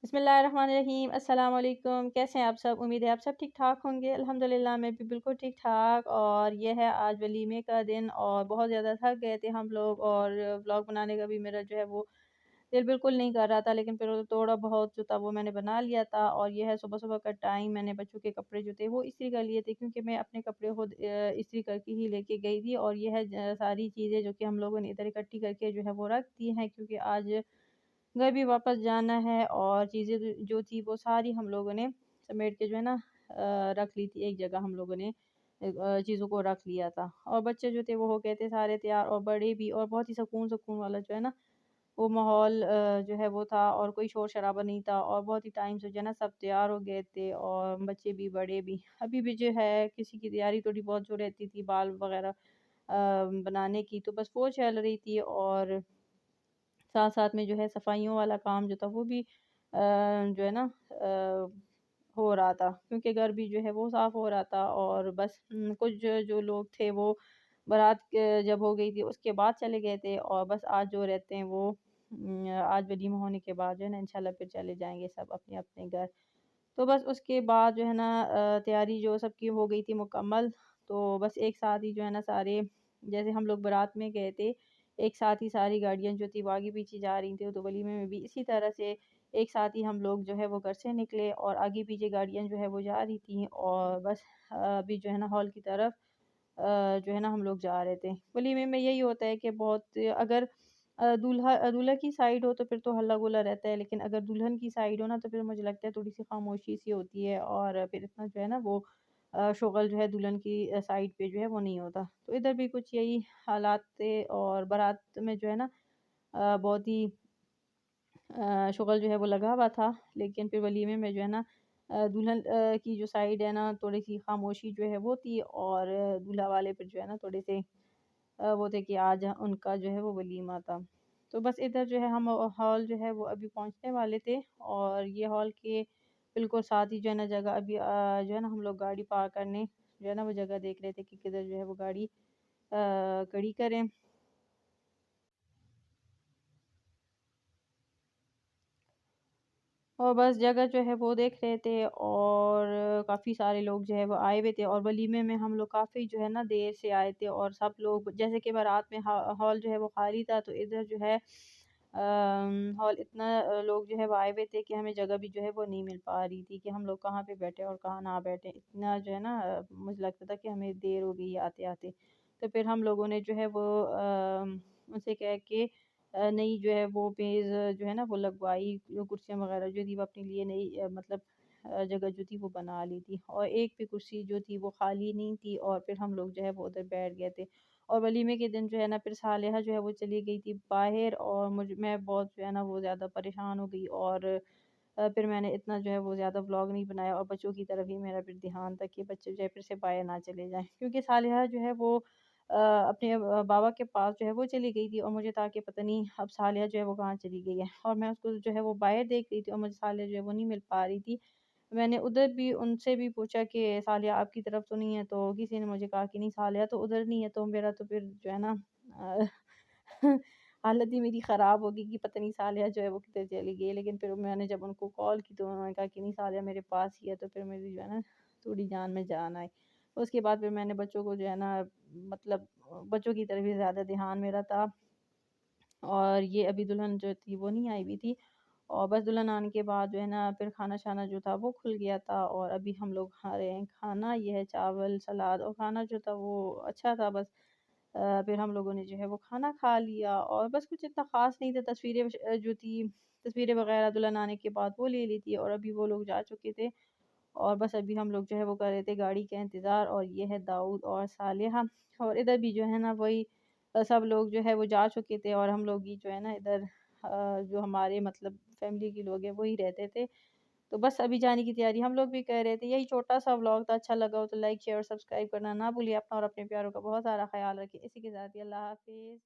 बिस्मिल्लाहिर्रहमानिर्रहीम। अस्सलाम वालेकुम। कैसे हैं आप सब? उम्मीद है आप सब ठीक ठाक होंगे। अल्हम्दुलिल्लाह मैं भी बिल्कुल ठीक ठाक। और ये है आज वलीमे का दिन और बहुत ज़्यादा थक गए थे हम लोग, और व्लॉग बनाने का भी मेरा जो है वो दिल बिल्कुल नहीं कर रहा था, लेकिन फिर थोड़ा बहुत जो था वो मैंने बना लिया था। और ये है सुबह सुबह का टाइम, मैंने बच्चों के कपड़े जो थे वो इस्त्री कर लिए थे, क्योंकि मैं अपने कपड़े खुद इस्त्री करके ही लेके गई थी। और ये है सारी चीज़ें जो कि हम लोगों ने इधर इकट्ठी करके जो है वो रख दी हैं, क्योंकि आज घर भी वापस जाना है। और चीज़ें जो थी वो सारी हम लोगों ने समेट के जो है ना रख ली थी एक जगह। हम लोगों ने चीज़ों को रख लिया था, और बच्चे जो थे वो हो गए थे सारे तैयार, और बड़े भी। और बहुत ही सुकून सुकून वाला जो है ना वो माहौल जो है वो था, और कोई शोर शराबा नहीं था। और बहुत ही टाइम से जो है ना सब तैयार हो गए थे, और बच्चे भी बड़े भी। अभी भी जो है किसी की तैयारी थोड़ी बहुत जो रहती थी बाल वगैरह बनाने की, तो बस वो चल रही थी। और साथ साथ में जो है सफाइयों वाला काम जो था वो भी जो है ना हो रहा था, क्योंकि घर भी जो है वो साफ़ हो रहा था। और बस कुछ जो लोग थे वो बारात जब हो गई थी उसके बाद चले गए थे। और बस आज जो रहते हैं वो आज वलीमा होने के बाद जो है ना इंशाल्लाह फिर चले जाएंगे सब अपने अपने घर। तो बस उसके बाद जो है ना तैयारी जो सबकी हो गई थी मुकम्मल। तो बस एक साथ ही जो है ना सारे, जैसे हम लोग बारात में गए थे, एक साथ ही सारी गाड़ियाँ जो थी वो आगे पीछे जा रही थी। तो वलीमे में भी इसी तरह से एक साथ ही हम लोग जो है वो घर से निकले, और आगे पीछे गाड़ियाँ जो है वो जा रही थी। और बस अभी जो है ना हॉल की तरफ जो है ना हम लोग जा रहे थे। वलीमे में यही होता है कि बहुत, अगर दूल्हा की साइड हो तो फिर तो हल्ला गुल्ला रहता है, लेकिन अगर दुल्हन की साइड हो ना तो फिर मुझे लगता है थोड़ी सी खामोशी सी होती है, और फिर इतना जो है ना वो शोगल जो है दुल्हन की साइड पे जो है वो नहीं होता। तो इधर भी कुछ यही हालात थे, और बारात में जो है ना बहुत ही शुगल जो है वो लगा हुआ था। लेकिन फिर वलीमे में जो है ना दुल्हन की जो साइड है ना थोड़ी सी खामोशी जो है वो थी, और दूल्हा वाले फिर जो है ना थोड़े से वो थे कि आज उनका जो है वो वलीमा था। तो बस इधर जो है हम हॉल जो है वो अभी पहुंचने वाले थे, और ये हॉल के बिल्कुल साथ ही जो है ना जगह अभी जो है ना हम लोग गाड़ी पार्क करने जो है ना वो जगह देख रहे थे कि किधर जो है वो गाड़ी खड़ी करें। और बस जगह जो है वो देख रहे थे, और काफ़ी सारे लोग जो है वो आए हुए थे। और वलीमे में हम लोग काफ़ी जो है ना देर से आए थे, और सब लोग जैसे कि बारात में हॉल जो है वो खाली था, तो इधर जो है हॉल इतना लोग जो है वो आए हुए थे कि हमें जगह भी जो है वो नहीं मिल पा रही थी कि हम लोग कहाँ पे बैठे और कहाँ ना बैठे। इतना जो है ना मुझे लगता था कि हमें देर हो गई आते आते। तो फिर हम लोगों ने जो है वो उनसे कह के नई जो है वो मेज़ जो है ना वो लगवाई, जो कुर्सियाँ वगैरह जो थी वो अपने लिए नई मतलब जगह जो थी वो बना ली थी, और एक भी कुर्सी जो थी वो खाली नहीं थी। और फिर हम लोग जो है वो उधर बैठ गए थे। और वलीमे के दिन जो है ना फिर सालेहा जो है वो चली गई थी बाहर, और मैं बहुत जो है ना वो ज़्यादा परेशान हो गई। और फिर मैंने इतना जो है वो ज़्यादा व्लॉग नहीं बनाया, और बच्चों की तरफ ही मेरा फिर ध्यान था कि बच्चे जो है फिर से बाहर ना चले जाएँ, क्योंकि सालेहा जो है वो अपने बाबा के पास जो है वो चली गई थी, और मुझे था कि पता नहीं अब सालिया जो है वो कहाँ चली गई है। और मैं उसको जो है वो बाहर देख रही थी, और मुझे सालिया जो है वो नहीं मिल पा रही थी। मैंने उधर भी उनसे भी पूछा कि सालिया आपकी तरफ तो नहीं है, तो किसी ने मुझे कहा कि नहीं सालिया तो उधर नहीं है। तो मेरा तो फिर जो है ना अ, हालत ही मेरी ख़राब हो गई कि पता नहीं सालिया जो है वो किधर चली गई। लेकिन फिर मैंने जब उनको कॉल की तो उन्होंने कहा कि नहीं सालिया मेरे पास ही है। तो फिर मेरी जो है ना थोड़ी जान में जान आई। उसके बाद फिर मैंने बच्चों को जो है ना मतलब बच्चों की तरफ ही ज़्यादा ध्यान मेरा था। और ये अभी दुल्हन जो थी वो नहीं आई हुई थी, और बस दुल्हन आने के बाद जो है ना फिर खाना शाना जो था वो खुल गया था, और अभी हम लोग खा रहे हैं खाना। ये है चावल सलाद, और खाना जो था वो अच्छा था। बस फिर हम लोगों ने जो है वो खाना खा लिया, और बस कुछ इतना ख़ास नहीं था। तस्वीरें जो थी तस्वीरें वगैरह दुल्हन आने के बाद वो ले ली थी, और अभी वो लोग जा चुके थे। और बस अभी हम लोग जो है वो कर रहे थे गाड़ी का इंतज़ार। और ये है दाऊद और सालेहा, और इधर भी जो है ना वही सब लोग जो है वो जा चुके थे, और हम लोग ही जो है ना इधर जो हमारे मतलब फैमिली के लोग हैं वही रहते थे। तो बस अभी जाने की तैयारी हम लोग भी कर रहे थे। यही छोटा सा व्लॉग था, अच्छा लगा हो तो लाइक शेयर और सब्सक्राइब करना ना भूलिए। अपना और अपने प्यारों का बहुत सारा ख्याल रखिए। इसी के साथ ही अल्लाह हाफिज़।